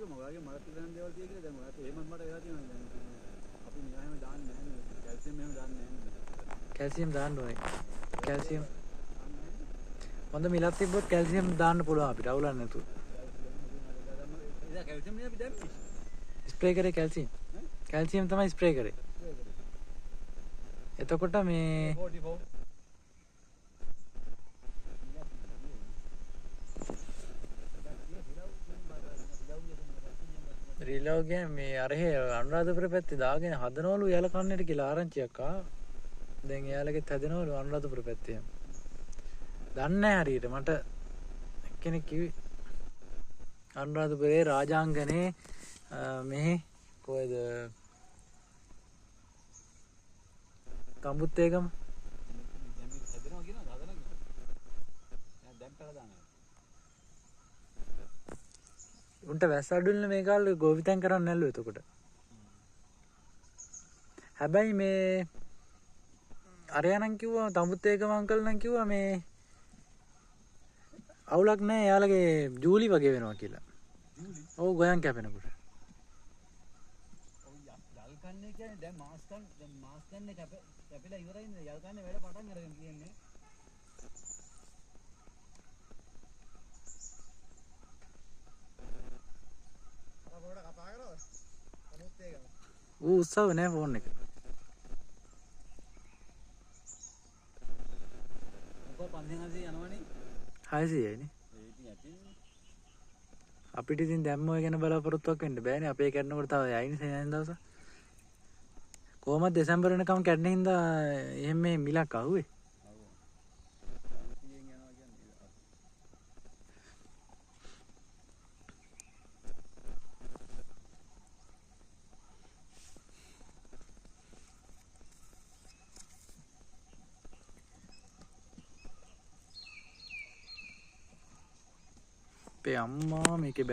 මොකක්ගේ මලත් දැන් දේවල් තියෙ කියලා දැන් ඔයාලට එහෙමත් මට වෙලා තියෙනවා දැන් අපි මෙයාම දාන්නේ නැහැ නේ කැල්සියම් එහෙම දාන්නේ නැහැ නේ කැල්සියම් දාන්න ඕනේ. කැල්සියම් හොඳ මිලක් තිබ්බොත් කැල්සියම් දාන්න පුළුවන් අපිට අවුලක් නැතුව. ඉතින් කැල්සියම් නේ අපි දැම්මේ. ස්ප්‍රේ කරේ කැල්සියම්. කැල්සියම් තමයි ස්ප්‍රේ කරේ. එතකොට මේ 44 රිලව් කියන්නේ මේ අරහේ අනුරාධපුර පැත්තේ දාගෙන හදනවලු යාල කන්නට කියලා ආරංචියක් ආවා. දැන් එයාලගෙත් හැදෙනවලු අනුරාධපුර පැත්තේ. දන්නේ නැහැ හරියට මට කෙනෙක් කිව්වේ අනුරාධපුරේ රාජාංගනේ මෙහි කොහෙද කම්බුත්තේගම දැන් මේක හැදෙනවා කියනවාද හදනවා කියනවාද දැන් පෙළ දානවා උන්ට වැස්ස අඩුල්න මේ කාලේ ගෝවිතැන් කරන්න නැල්ලු එතකොට. හැබැයි මේ අරයනම් කිව්වා තඹුත්තේගම අංකල් නම් කිව්වා මේ අවුලක් නැහැ යාළගේ ජූලි වගේ වෙනවා කියලා. ජූලි ඔව් ගොයන් කැපෙනකොට. ඔය යල් කන්නේ කියන්නේ දැන් මාස් කන්නේ කැපිලා ඉවරයි නේද යල් කන්නේ වැඩ පටන් අරගෙන තියෙන්නේ අර පොඩ කපා කරනවද අමුත් ඒකම ඌ උත්සව නෑ ෆෝන් එක. මොකද 500 යනවනේ 600යි නේ. ඒ ඉතින් ඇතිනේ අපිට ඉතින් දැම්ම ඔය ගැන බලාපොරොත්තුවක් වෙන්න බෑනේ. අපේ කැඩනකොට තව යයිනේ සෙනෙන් දවස. කොහමද දෙසැම්බර් වෙනකම් කැඩෙන හින්දා එහෙම මේ මිලක් අහුවේ. අපේ අම්මා මේකේ